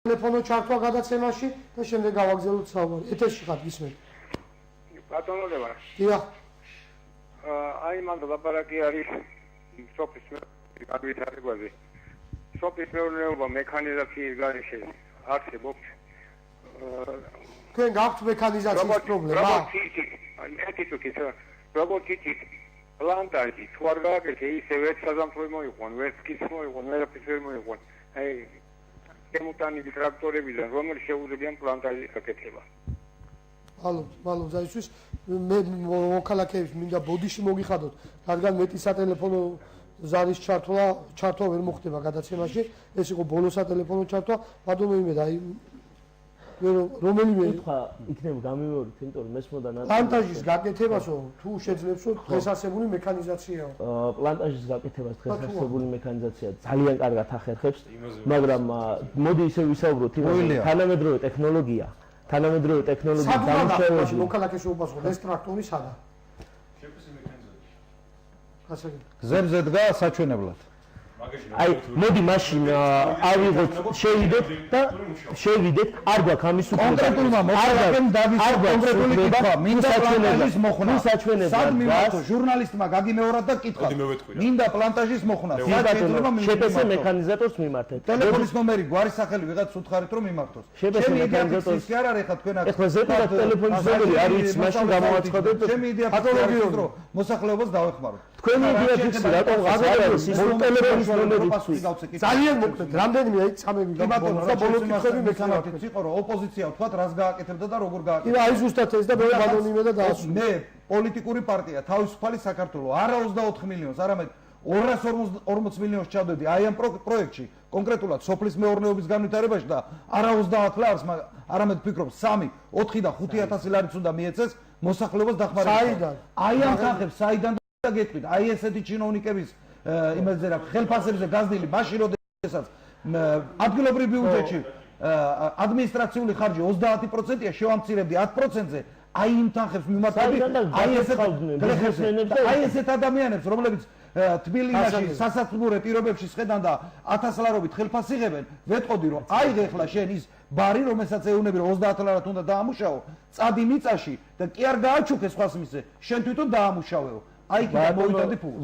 ტელეფონო ჩართვა გადაცემაში და შემდეგ გავაგზავნოთ საუბარი. ეთერში ხარ გისმენთ. ბატონო ლევან. დიახ. აი მან ლაპარაკი არის სოფლის განვითარებაზე. სოფლის მეურნეობა მექანიზაციის გარეშე არსებობს. თქვენ გაქვთ მექანიზაციის პრობლემა? როგორც იცით, პლანტაჟი თუ არ გააკეთე ისე ვერც საზამთრო მოიყვან, ვერც კიც მოიყვან, ვერაფერს ვერ მოიყვან. აი გემუტანილი ტრაქტორებიდან რომელიც შეუძლებიან პლანტაჟის გაკეთება. მალო ზაისთვის მე მოქალაქეებს მინდა ბოდიში მოგიხადოთ, რადგან მეტი სატელეფონო ზარის ჩართვა ვერ მოხდება გადაცემაში. ეს იყო ბოლო სატელეფონო ჩართვა. ბატონო იმედა, აი რომელიმე კითხვა იქნება გამიმეორეთ, იმიტომ რომ მესმოდა პლანტაჟის გაკეთებასო თუ შეძლებსო დღესასებული მექანიზაციაა. პლანტაჟის გაკეთებას დღესასებული მექანიზაცია ძალიან კარგად ახერხებს, მაგრამ მოდი ისე ვისაუბროთ იმაზე, თანამედროვე ტექნოლოგია დამუშავებული მოქალაქეს უპასუხო ეს ტრაქტორი სადა? გზებზე დგა საჩვენებლად. აი მოდი მაშინ ავიღოთ შევიდეთ არ გვაქვს ამის კონკრეტულმა მოქალაქემ დავის კონკრეტული კითხვა მინდა პლანტაჟის მოხსნა სად მიმართო ჟურნალისტმა გაგიმეორათ და კითხვა მინდა პლანტაჟის მოხსნა შეპესე მექანიზატორს მიმართეთ ტელეფონის ნომერი გვარის სახელი ვიღაც უთხარით რომ მიმართოს შეპესე მექანიზატორს კი არ არის ხა თქვენ ახლა ზეპირად ტელეფონის ნომერი არის მაშინ გამოვაცხადეთ ჩემი იდეა პათოლოგიური რომ მოსახლეობას დავეხმაროთ თქვენი იდეა ფიქსი რატომ აღარ ტელეფონის ნომერი ძალიან მოკლედ რამდენიმე აი წამები გაბატონო და ბოლო კითხვები მეცანათით იყო რომ ოპოზიცია თქვათ რას გააკეთებდა და როგორ გააკეთებდა. აი ზუსტად ეს და მე ბანონიმე და დაასრულე. მე პოლიტიკური პარტია თავისუფალი საქართველო არა 24 მილიონს, არამედ 240 მილიონს ჩავდები აი ამ პროექტში, კონკრეტულად სოფლის მეურნეობის განვითარებაში და არა 30 ლარს, არამედ ფიქრობ 3, 4 და 5000 ლარიც უნდა მიეცეს მოსახლეობას დახმარება. საიდან? აი ამ ხალხებს საიდან და გეტყვით, აი ესეთი ჩინოვნიკების იმაზე რა ხელფასებზე გაზრდილი მაშინ როდესაც ადგილობრივ ბიუჯეტში ადმინისტრაციული ხარჯი 30%-ია შევამცირებდი 10%-ზე აი იმ თანხებს მიმართები აი ესეთ ადამიანებს რომლებიც თბილისში სასათბურე პირობებში შედან და 1000 ლარობით ხელფასს იღებენ ვეტყოდი რომ აიღე ახლა შენ ის ბარი რომელსაც ეუნები რომ 30 ლარად უნდა დაამუშავო წადი მიწაში და კი არ გააჩუქე სხვას მისზე შენ თვითონ დაამუშავეო აი კი მოვიდადი ფულს